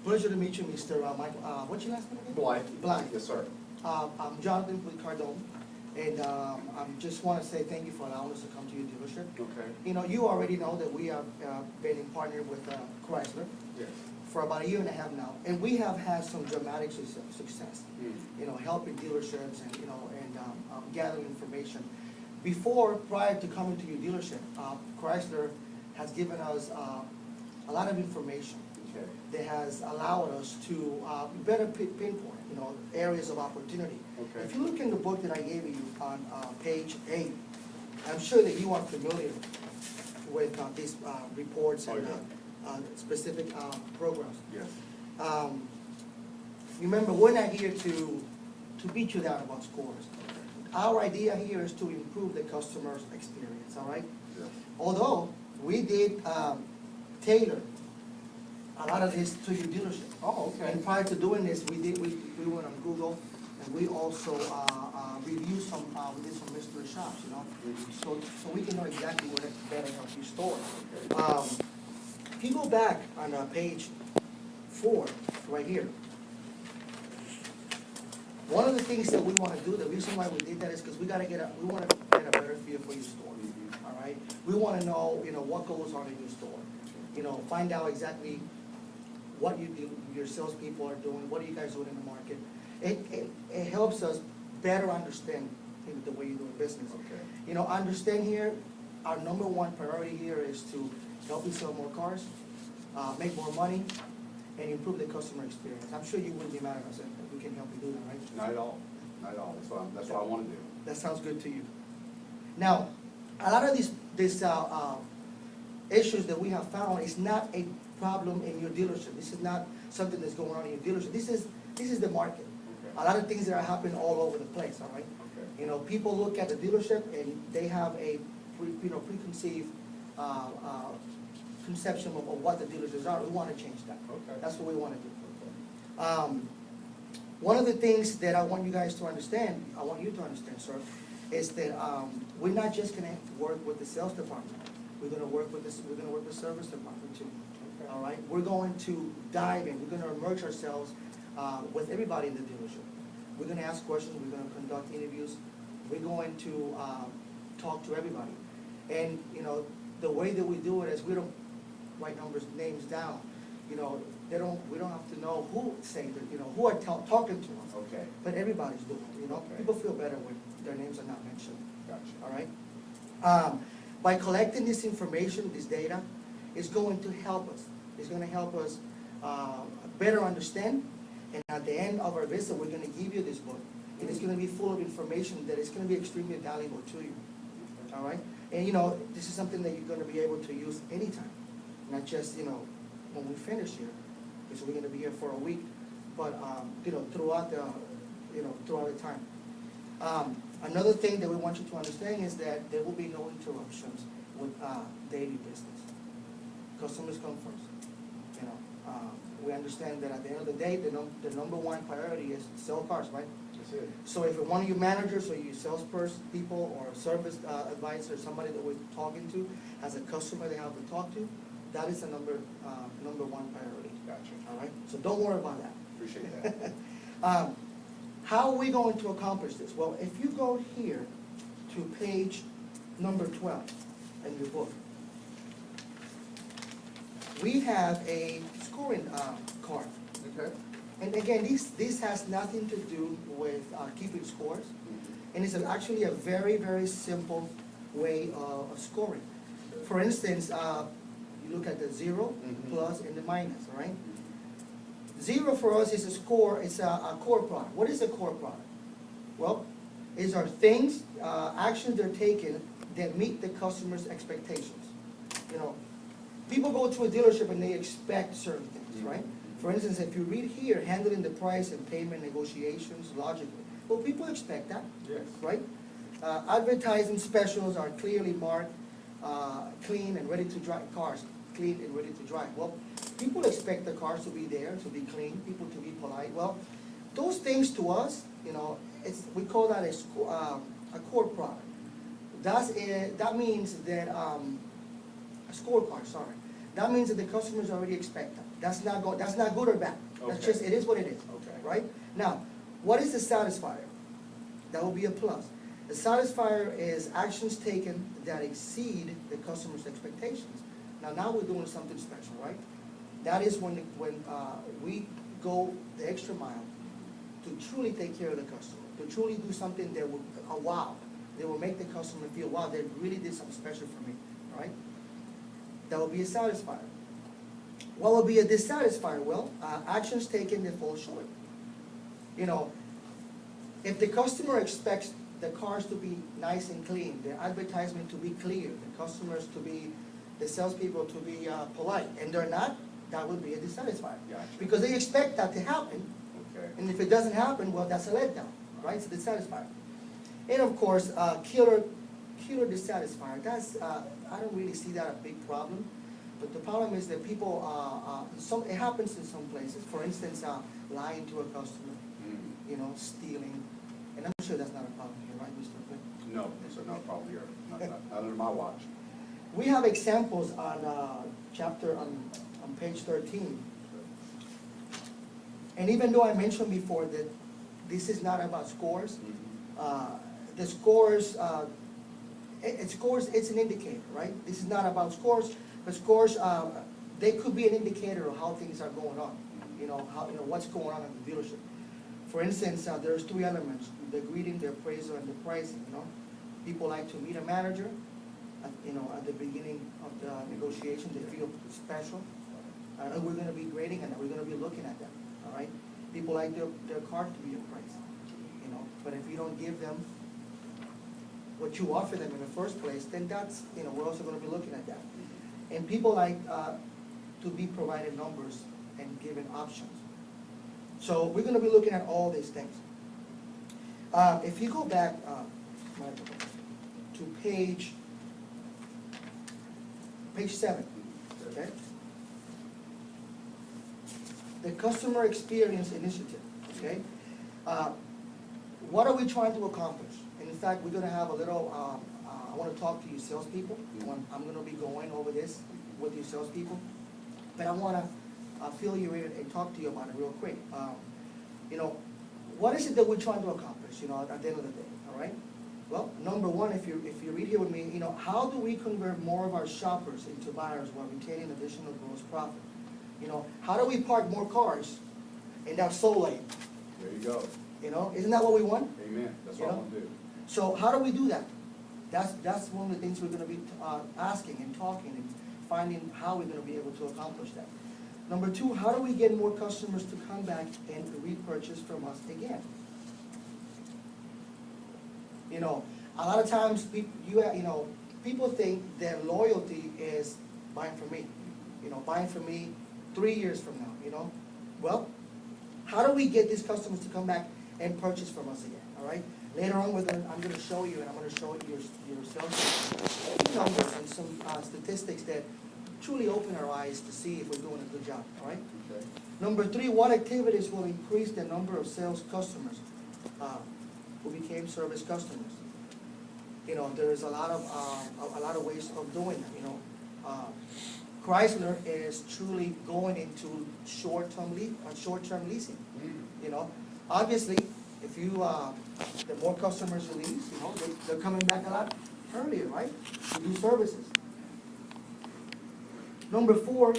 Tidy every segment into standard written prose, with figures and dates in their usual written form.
Pleasure to meet you, Mr. Michael. What's your last name again? Blythe. Blythe. Yes, sir. I'm Jonathan Cardone, and I just want to say thank you for allowing us to come to your dealership. Okay. You know, you already know that we have been in partner with Chrysler Yes. for about a year and a half now, and we have had some dramatic success. You know, helping dealerships and gathering information. Prior to coming to your dealership, Chrysler has given us a lot of information Okay. that has allowed us to better pinpoint, you know, areas of opportunity. Okay. If you look in the book that I gave you on page 8, I'm sure that you are familiar with these reports and specific programs. Yes. Remember, we're not here to beat you down about scores. Our idea here is to improve the customer's experience, all right? Yes. Although we did tailor a lot of this to your dealership. Oh, okay. And prior to doing this, we went on Google, and we also reviewed we did some mystery shops, you know? So we can know exactly what better help you store. If you go back on page 4, right here, one of the things that we want to do, the reason why we did that is because we want to get a better feel for your store, all right? We want to know, you know, what goes on in your store. You know, find out exactly what you do, your salespeople are doing, what are you guys doing in the market. It helps us better understand the way you're doing business. Okay. You know, understand here, our number one priority here is to help you sell more cars, make more money, and improve the customer experience. I'm sure you wouldn't be mad at us if we can help you do that, right? Not at all. Not at all. That's what I want to do. That sounds good to you. Now, a lot of these issues that we have found is not a problem in your dealership. This is not something that's going on in your dealership. This is the market. Okay. A lot of things that are happening all over the place, all right? Okay. You know, people look at the dealership and they have a preconceived conception of what the dealerships are. We want to change that. Okay. That's what we want to do. One of the things that I want you guys to understand, I want you to understand, sir, is that we're not just going to work with the sales department. We're going to work with the service department too. Okay. All right. We're going to dive in. We're going to immerse ourselves with everybody in the dealership. We're going to ask questions. We're going to conduct interviews. We're going to talk to everybody. And you know, the way that we do it is we don't write names down. You know, we don't have to know who saying that, you know, who are talking to us. Okay. But everybody's doing it. You know, Okay. people feel better when their names are not mentioned. Gotcha. All right. By collecting this information, this data, it's going to help us. It's going to help us better understand. And at the end of our visit, we're going to give you this book. And it's going to be full of information that is going to be extremely valuable to you. All right? And you know, this is something that you're going to be able to use anytime. Not just, you know, when we finish here, because we're going to be here for a week, but, you know, throughout the time. Another thing that we want you to understand is that there will be no interruptions with daily business. Customers come first. You know, we understand that at the end of the day, the number one priority is to sell cars, right? That's it. So if one of your managers or your salesperson, people, or service advisor, somebody that we're talking to, has a customer they have to talk to, that is the number one priority. Gotcha. All right? So don't worry about that. Appreciate that. How are we going to accomplish this? Well, if you go here to page number 12 in your book, we have a scoring card. Okay. And again, this has nothing to do with keeping scores. And it's actually a very, very simple way of scoring. For instance, you look at the 0, plus, and the minus, all right? 0 for us is a score, it's a core product. What is a core product? Well, these are things, actions they're taking that meet the customer's expectations. You know, people go to a dealership and they expect certain things, right? For instance, if you read here, handling the price and payment negotiations logically. Well, people expect that, Yes. right? Advertising specials are clearly marked, clean and ready to drive cars, clean and ready to drive. Well, people expect the cars to be there, to be clean, people to be polite. Well, those things to us, you know, we call that a core product. That means that a scorecard. Sorry, that means that the customers already expect that. That's not good or bad. That's Okay. just, it is what it is. Okay. Right? Now, what is the satisfier? That will be a plus. The satisfier is actions taken that exceed the customer's expectations. Now we're doing something special, right? That is when we go the extra mile to truly take care of the customer, to truly do something that will, wow, that will make the customer feel, wow, they really did something special for me, right? That will be a satisfier. What will be a dissatisfier? Well, actions taken that fall short. You know, if the customer expects the cars to be nice and clean, the advertisement to be clear, the customers to be, the salespeople to be polite, and they're not, that would be a dissatisfier. Gotcha. Because they expect that to happen, Okay. and if it doesn't happen, well, that's a letdown, right? It's a dissatisfier. And of course, killer dissatisfier. That's I don't really see that a big problem, but the problem is that people it happens in some places. For instance, lying to a customer, you know, stealing, and I'm sure that's not a problem here, right, Mr. Flynn? No, it's not a problem here, not under my watch. We have examples on on page 13. And even though I mentioned before that this is not about scores, the scores, it's an indicator, right? This is not about scores, but scores, they could be an indicator of how things are going on, you know, what's going on in the dealership. For instance, there's three elements: the greeting, the appraisal, and the pricing. You know, people like to meet a manager. At the beginning of the negotiation, they feel special. And we're going to be grading, and we're going to be looking at them. All right. People like their car to be appraised. You know, but if you don't give them what you offer them in the first place, then that's, we're also going to be looking at that. And people like to be provided numbers and given options. So we're going to be looking at all these things. If you go back to page 7, okay? The Customer Experience Initiative, okay? What are we trying to accomplish? And in fact, we're going to have a little, I want to talk to you salespeople. I'm going to be going over this with you salespeople. But I want to fill you in and talk to you about it real quick. What is it that we're trying to accomplish, at the end of the day, all right? Well, number one, if you read here with me, how do we convert more of our shoppers into buyers while retaining additional gross profit? How do we park more cars in that soul lane? There you go. Isn't that what we want? Amen. That's what I want to do. So how do we do that? That's one of the things we're going to be asking and talking and finding how we're going to be able to accomplish that. Number two, how do we get more customers to come back and repurchase from us again? A lot of times people think that loyalty is buying from me. Buying from me 3 years from now. Well, how do we get these customers to come back and purchase from us again? All right. Later on, I'm going to show you, and I'm going to show you yourself numbers and some statistics that truly open our eyes to see if we're doing a good job. All right. Okay. Number three, what activities will increase the number of sales customers who became service customers? There's a lot of ways of doing that. Chrysler is truly going into short-term leasing. Obviously, if the more customers you lease, they're coming back a lot earlier, right? To do services. Number four,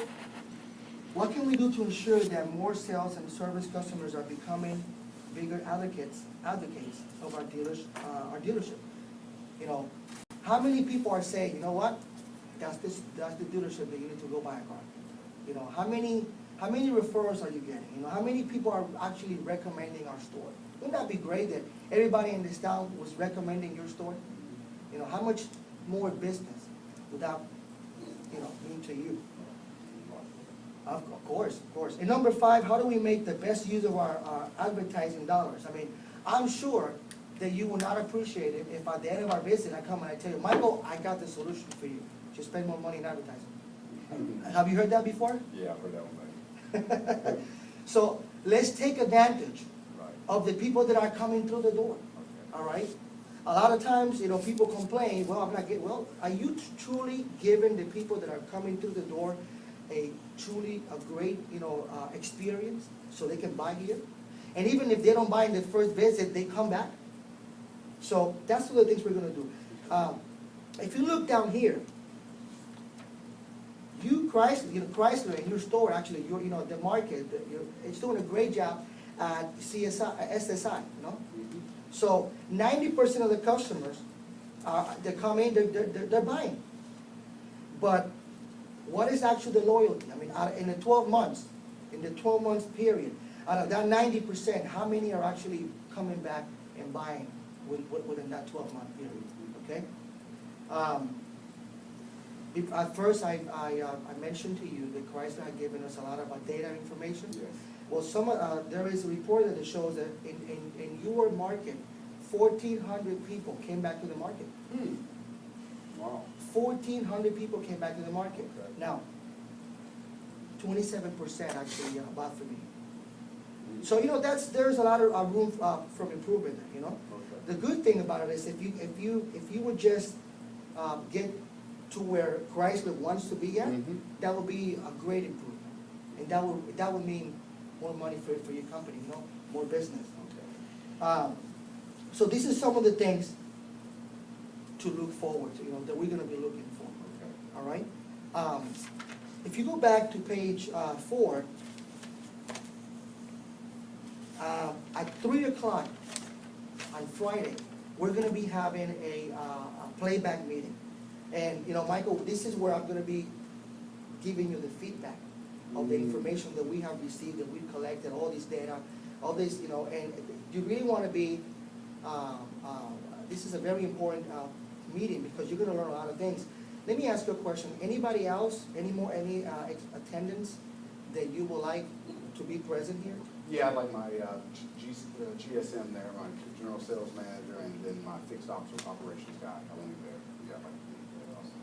what can we do to ensure that more sales and service customers are becoming bigger advocates of our dealership? How many people are saying, you know what? That's the dealership that you need to go buy a car. How many referrals are you getting? How many people are actually recommending our store? Wouldn't that be great that everybody in this town was recommending your store? How much more business would that, mean to you? Of course. And number five, how do we make the best use of our advertising dollars? I'm sure that you will not appreciate it if at the end of our visit I come and I tell you, Michael, I got the solution for you. Just spend more money in advertising. Have you heard that before? Yeah, I've heard that one. So let's take advantage Right. of the people that are coming through the door. Okay. All right? A lot of times, people complain, well, I'm not getting, well, are you truly giving the people that are coming through the door a truly a great, experience, so they can buy here. And even if they don't buy in the first visit, they come back. So that's one of the things we're gonna do. If you look down here, Chrysler in your store, actually, the market, it's doing a great job at SSI, So 90% of the customers, that come in, they're buying. But what is actually the loyalty? I mean, in the 12 months period, out of that 90%, how many are actually coming back and buying within that 12-month period, okay? At first, I mentioned to you that Chrysler had given us a lot of data information. Yes. Well, there is a report that shows that in your market, 1,400 people came back to the market. Wow. 1,400 people came back to the market. Okay. Now, 27% actually bought from me. So, there's a lot of room for improvement, Okay. The good thing about it is if you would just get to where Chrysler wants to be at, Mhm. that would be a great improvement. And that would mean more money for your company, more business. Okay. So this is some of the things to look forward to, that we're gonna be looking for, Okay. all right? If you go back to page 4, at 3 o'clock on Friday, we're gonna be having a playback meeting. And, Michael, this is where I'm gonna be giving you the feedback of the information that we have received, that we collected, all this data, all this, and you really wanna be, this is a very important meeting, because you're gonna learn a lot of things. Let me ask you a question. Anybody else, any attendants that you would like to be present here? Yeah, I'd like my GSM there, my general sales manager, and then my fixed operations guy. I want him there. Yeah, I'd like to be there also.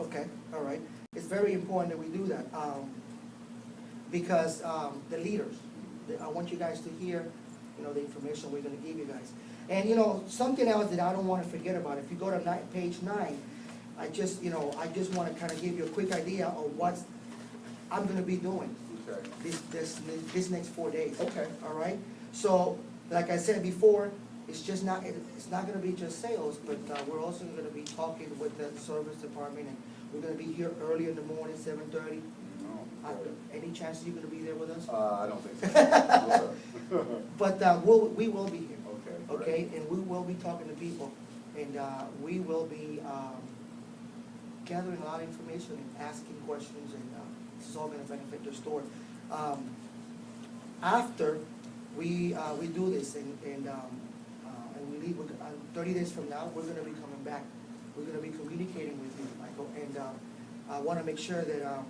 Okay, all right. It's very important that we do that, because the leaders, I want you guys to hear, the information we're gonna give you guys. And, something else that I don't wanna forget about, if you go to page 9, I just wanna kinda give you a quick idea of what I'm gonna be doing Okay. this next 4 days. Okay. All right? So, like I said before, it's not gonna be just sales, but we're also gonna be talking with the service department, and we're gonna be here early in the morning, 7:30. No. Any chance you're gonna be there with us? I don't think so. No, sir. But we will be here. Okay. Okay, great. and we will be talking to people, and we will be gathering a lot of information and asking questions, and this is all gonna benefit the store. After we do this, and we leave, 30 days from now, we're gonna be coming back. We're gonna be communicating with you, Michael, and I wanna make sure that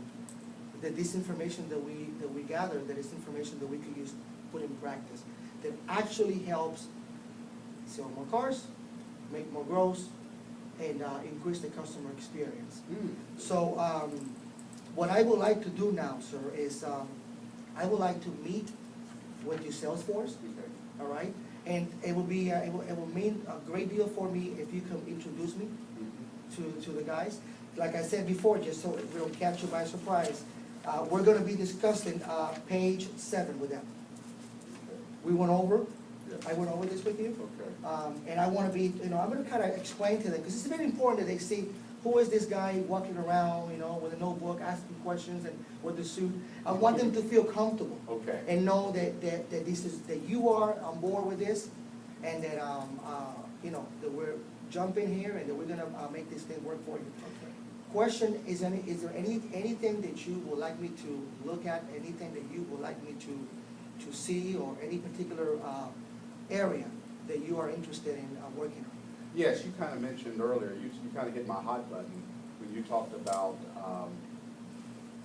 this information that we gather, that is information that we can use, put in practice, that actually helps sell more cars, make more gross, and increase the customer experience. So what I would like to do now, sir, is I would like to meet with your sales force, Okay. all right? And it will mean a great deal for me if you can introduce me to the guys. Like I said before, just so we don't catch you by surprise, we're gonna be discussing page 7 with them. Okay. We went over, Yes. I went over this with you. Okay. And I wanna be, I'm gonna kinda explain to them, because it's very important that they see who is this guy walking around, with a notebook, asking questions, and with the suit. I want them to feel comfortable. Okay. And know that you are on board with this, and that, that we're jumping here, and that we're gonna make this thing work for you. Okay. Question, is there anything that you would like me to look at, anything that you would like me to see, or any particular area that you are interested in working on? Yes, you kind of mentioned earlier, you kind of hit my hot button when you talked about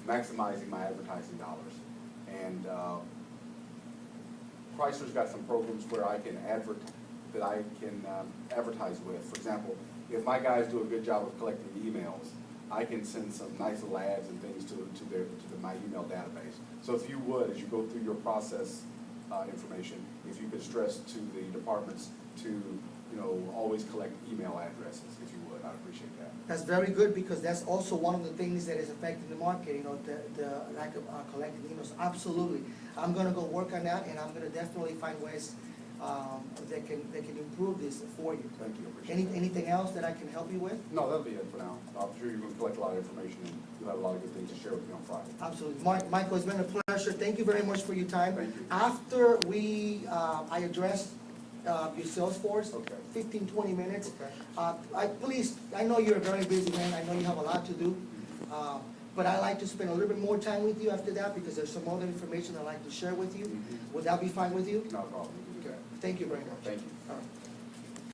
maximizing my advertising dollars. And Chrysler's got some programs where I can advertise with. For example, if my guys do a good job of collecting emails, I can send some nice little ads and things to my email database. So if you would, as you go through your process information, if you could stress to the departments to always collect email addresses, if you would. I appreciate that. That's very good, because that's also one of the things that is affecting the market, you know, the lack of collecting emails. Absolutely. I'm gonna go work on that, and I'm gonna definitely find ways that can improve this for you. Thank you, appreciate that. Anything else that I can help you with? No, that'll be it for now. I'm sure you're gonna collect a lot of information, and you'll have a lot of good things to share with me on Friday. Absolutely. Michael, it's been a pleasure. Thank you very much for your time. Thank you. After I address your Salesforce, Okay. 15, 20 minutes, Okay. please, I know you're a very busy man, I know you have a lot to do, but I like to spend a little bit more time with you after that, because there's some other information I'd like to share with you. Mhm. Would that be fine with you? No problem, we can do that. Thank you very much. Thank you. All right.